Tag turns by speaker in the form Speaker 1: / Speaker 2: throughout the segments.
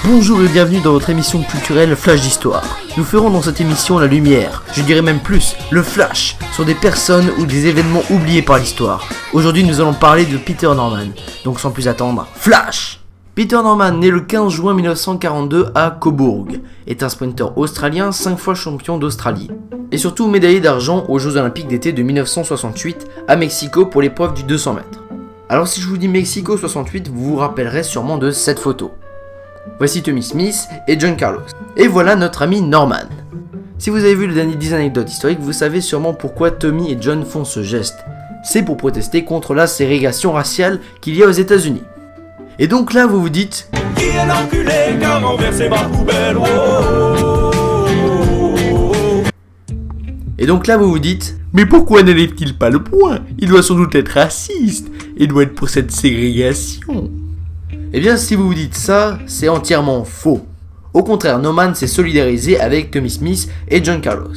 Speaker 1: Bonjour et bienvenue dans votre émission culturelle Flash d'Histoire. Nous ferons dans cette émission la lumière, je dirais même plus, le flash, sur des personnes ou des événements oubliés par l'histoire. Aujourd'hui nous allons parler de Peter Norman, donc sans plus attendre, flash! Peter Norman, né le 15 juin 1942 à Cobourg, est un sprinter australien 5 fois champion d'Australie. Et surtout médaillé d'argent aux Jeux Olympiques d'été de 1968 à Mexico pour l'épreuve du 200 mètres. Alors si je vous dis Mexico 68, vous vous rappellerez sûrement de cette photo. Voici Tommy Smith et John Carlos. Et voilà notre ami Norman. Si vous avez vu le dernier 10 anecdotes historiques, vous savez sûrement pourquoi Tommy et John font ce geste. C'est pour protester contre la ségrégation raciale qu'il y a aux États-Unis. Et donc là vous vous dites qui est l'enculé qui a renversé ma poubelle, Et donc là vous vous dites mais pourquoi n'élève-t-il pas le point? Il doit sans doute être raciste et doit être pour cette ségrégation. Eh bien si vous vous dites ça, c'est entièrement faux. Au contraire, Norman s'est solidarisé avec Tommy Smith et John Carlos.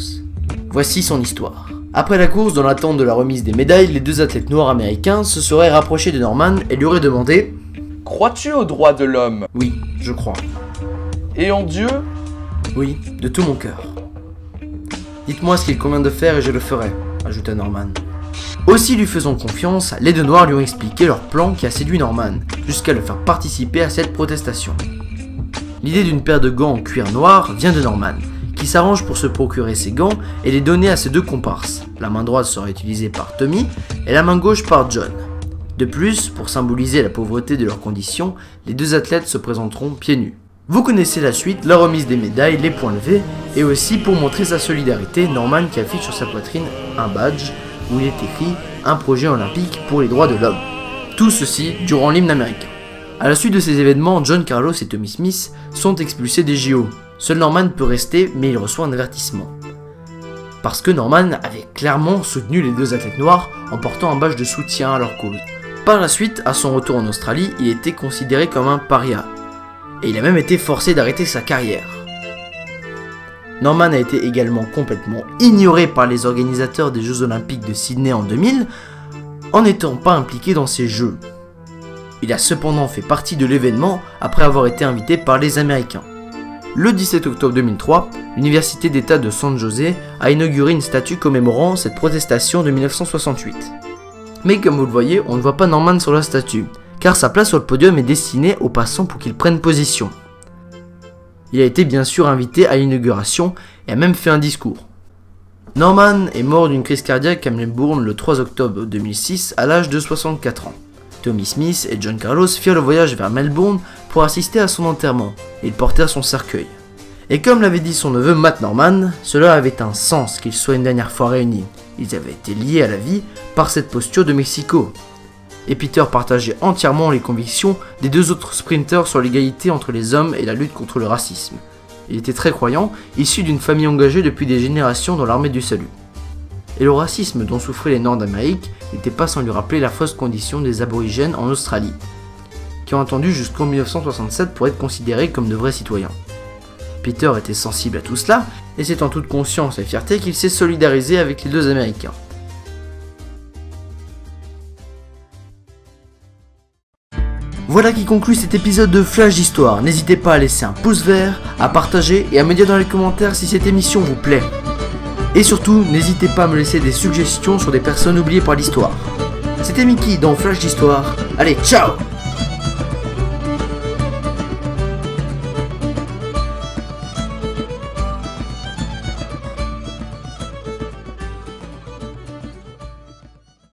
Speaker 1: Voici son histoire. Après la course, dans l'attente de la remise des médailles, les deux athlètes noirs américains se seraient rapprochés de Norman et lui auraient demandé «
Speaker 2: Crois-tu aux droits de l'homme? »
Speaker 1: Oui, je crois.
Speaker 2: Et en Dieu?
Speaker 1: Oui, de tout mon cœur. Dites-moi ce qu'il convient de faire et je le ferai, ajouta Norman. Aussi lui faisant confiance, les deux noirs lui ont expliqué leur plan qui a séduit Norman, jusqu'à le faire participer à cette protestation. L'idée d'une paire de gants en cuir noir vient de Norman, qui s'arrange pour se procurer ses gants et les donner à ses deux comparses. La main droite sera utilisée par Tommy et la main gauche par John. De plus, pour symboliser la pauvreté de leurs conditions, les deux athlètes se présenteront pieds nus. Vous connaissez la suite, la remise des médailles, les points levés, et aussi pour montrer sa solidarité, Norman qui affiche sur sa poitrine un badge où il est écrit « Un projet olympique pour les droits de l'homme ». Tout ceci durant l'hymne américain. A la suite de ces événements, John Carlos et Tommy Smith sont expulsés des JO. Seul Norman peut rester, mais il reçoit un avertissement. Parce que Norman avait clairement soutenu les deux athlètes noirs en portant un badge de soutien à leur cause. Par la suite, à son retour en Australie, il était considéré comme un paria. Et il a même été forcé d'arrêter sa carrière. Norman a été également complètement ignoré par les organisateurs des Jeux Olympiques de Sydney en 2000, en n'étant pas impliqué dans ces Jeux. Il a cependant fait partie de l'événement après avoir été invité par les Américains. Le 17 octobre 2003, l'Université d'État de San José a inauguré une statue commémorant cette protestation de 1968. Mais comme vous le voyez, on ne voit pas Norman sur la statue, car sa place sur le podium est destinée aux passants pour qu'ils prennent position. Il a été bien sûr invité à l'inauguration et a même fait un discours. Norman est mort d'une crise cardiaque à Melbourne le 3 octobre 2006 à l'âge de 64 ans. Tommy Smith et John Carlos firent le voyage vers Melbourne pour assister à son enterrement et ils portèrent son cercueil. Et comme l'avait dit son neveu Matt Norman, cela avait un sens qu'ils soient une dernière fois réunis. Ils avaient été liés à la vie par cette posture de Mexico. Et Peter partageait entièrement les convictions des deux autres sprinters sur l'égalité entre les hommes et la lutte contre le racisme. Il était très croyant, issu d'une famille engagée depuis des générations dans l'armée du salut. Et le racisme dont souffraient les Noirs d'Amérique n'était pas sans lui rappeler la fausse condition des aborigènes en Australie, qui ont attendu jusqu'en 1967 pour être considérés comme de vrais citoyens. Peter était sensible à tout cela, et c'est en toute conscience et fierté qu'il s'est solidarisé avec les deux Américains. Voilà qui conclut cet épisode de Flash d'Histoire. N'hésitez pas à laisser un pouce vert, à partager et à me dire dans les commentaires si cette émission vous plaît. Et surtout, n'hésitez pas à me laisser des suggestions sur des personnes oubliées par l'histoire. C'était Mickey dans Flash d'Histoire. Allez, ciao!